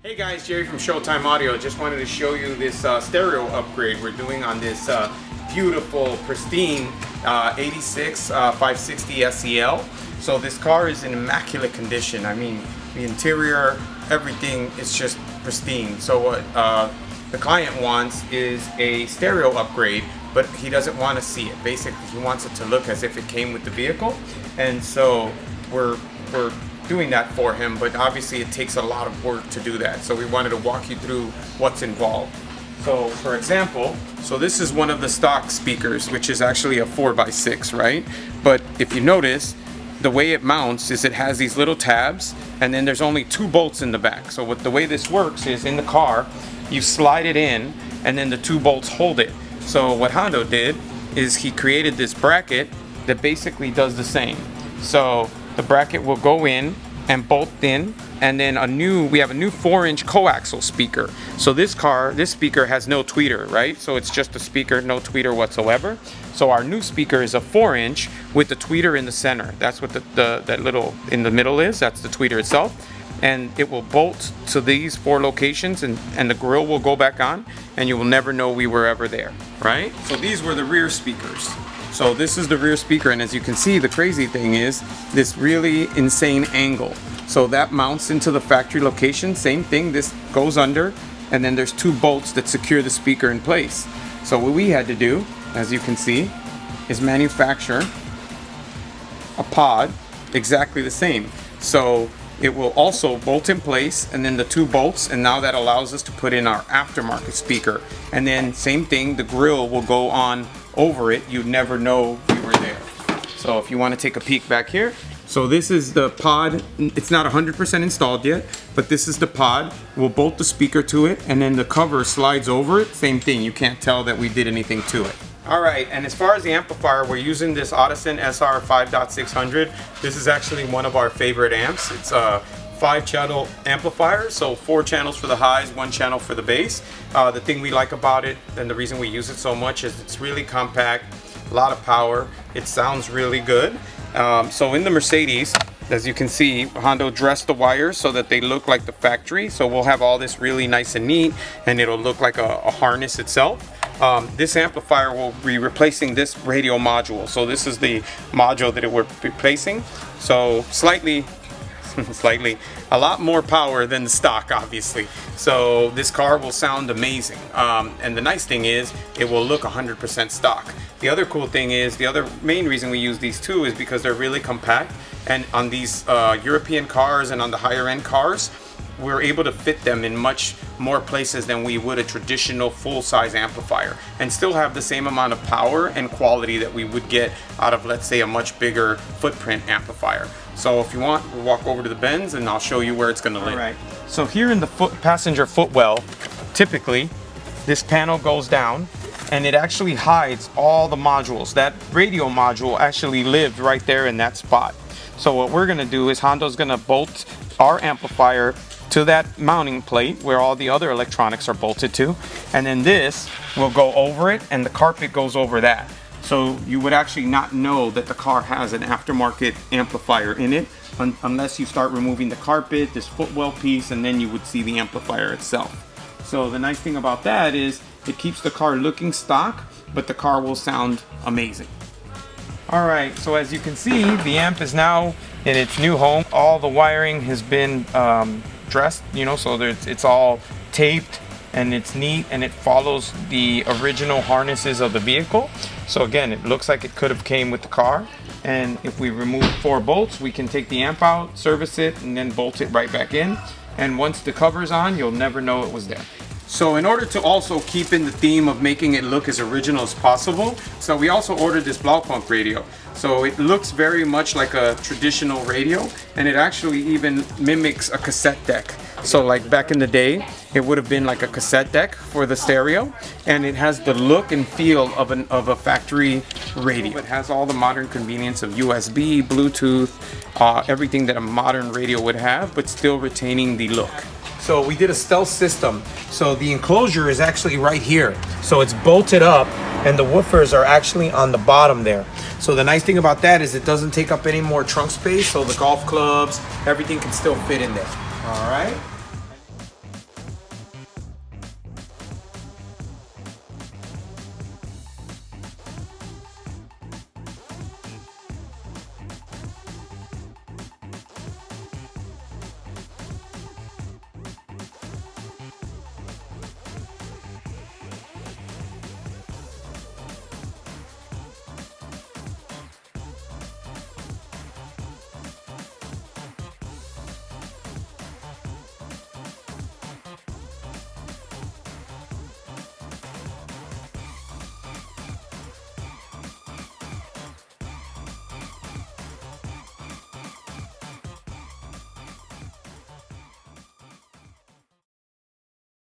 Hey guys, Jerry from Showtime Audio. Just wanted to show you this stereo upgrade we're doing on this beautiful, pristine 86 560 SEL. So this car is in immaculate condition. I mean, the interior, everything is just pristine. So what the client wants is a stereo upgrade, but he doesn't want to see it. Basically, he wants it to look as if it came with the vehicle. And so we're doing that for him, but obviously it takes a lot of work to do that. So we wanted to walk you through what's involved. So for example, so this is one of the stock speakers, which is actually a 4x6, right? But if you notice, the way it mounts is it has these little tabs, and then there's only 2 bolts in the back. So what the way this works is in the car, you slide it in, and then the 2 bolts hold it. So what Hondo did is he created this bracket that basically does the same. So the bracket will go in and bolt in, and then we have a new 4-inch coaxial speaker. So this speaker has no tweeter, right? So it's just a speaker, no tweeter whatsoever. So our new speaker is a 4-inch with the tweeter in the center. That's what that little in the middle is. That's the tweeter itself. And it will bolt to these 4 locations, and the grill will go back on, and you will never know we were ever there, right? So these were the rear speakers. So this is the rear speaker, and as you can see, the crazy thing is this really insane angle. So that mounts into the factory location, same thing, this goes under, and then there's 2 bolts that secure the speaker in place. So what we had to do, as you can see, is manufacture a pod exactly the same. So it will also bolt in place, and then the 2 bolts, and now that allows us to put in our aftermarket speaker. And then same thing, the grill will go on over it. You'd never know we were there. So if you want to take a peek back here, so this is the pod. It's not 100% installed yet, but this is the pod. We'll bolt the speaker to it, and then the cover slides over it. Same thing, you can't tell that we did anything to it. Alright, and as far as the amplifier, we're using this Audison SR 5.600. This is actually one of our favorite amps. It's a 5-channel amplifier, so 4 channels for the highs, 1 channel for the bass. The thing we like about it, and the reason we use it so much, is it's really compact, a lot of power, it sounds really good. So in the Mercedes, as you can see, Hondo dressed the wires so that they look like the factory. So we'll have all this really nice and neat, and it'll look like a harness itself. This amplifier will be replacing this radio module. So this is the module that we're replacing. So slightly a lot more power than the stock, obviously. So this car will sound amazing. And the nice thing is it will look 100% stock. The other cool thing is, the other main reason we use these two is because they're really compact, and on these European cars and on the higher end cars, we're able to fit them in much more places than we would a traditional full-size amplifier, and still have the same amount of power and quality that we would get out of, let's say, a much bigger footprint amplifier. So if you want, we'll walk over to the Benz and I'll show you where it's going to live. Alright, so here in the passenger footwell, typically this panel goes down and it actually hides all the modules. That radio module actually lived right there in that spot. So what we're going to do is Hondo's going to bolt our amplifier to that mounting plate where all the other electronics are bolted to, and then this will go over it, and the carpet goes over that. So you would actually not know that the car has an aftermarket amplifier in it unless you start removing the carpet, this footwell piece, and then you would see the amplifier itself. So the nice thing about that is it keeps the car looking stock, but the car will sound amazing. Alright, so as you can see, the amp is now in its new home. All the wiring has been dressed, you know, so it's all taped and it's neat, and it follows the original harnesses of the vehicle. So again, it looks like it could have came with the car. And if we remove 4 bolts, we can take the amp out, service it, and then bolt it right back in. And once the cover's on, you'll never know it was there. So in order to also keep in the theme of making it look as original as possible, so we also ordered this Blaupunkt radio. So it looks very much like a traditional radio, and it actually even mimics a cassette deck. So like back in the day, it would have been like a cassette deck for the stereo, and it has the look and feel of a factory radio. It has all the modern convenience of USB, Bluetooth, everything that a modern radio would have, but still retaining the look. So we did a stealth system. So the enclosure is actually right here. So it's bolted up, and the woofers are actually on the bottom there. So the nice thing about that is it doesn't take up any more trunk space, so the golf clubs, everything can still fit in there. All right.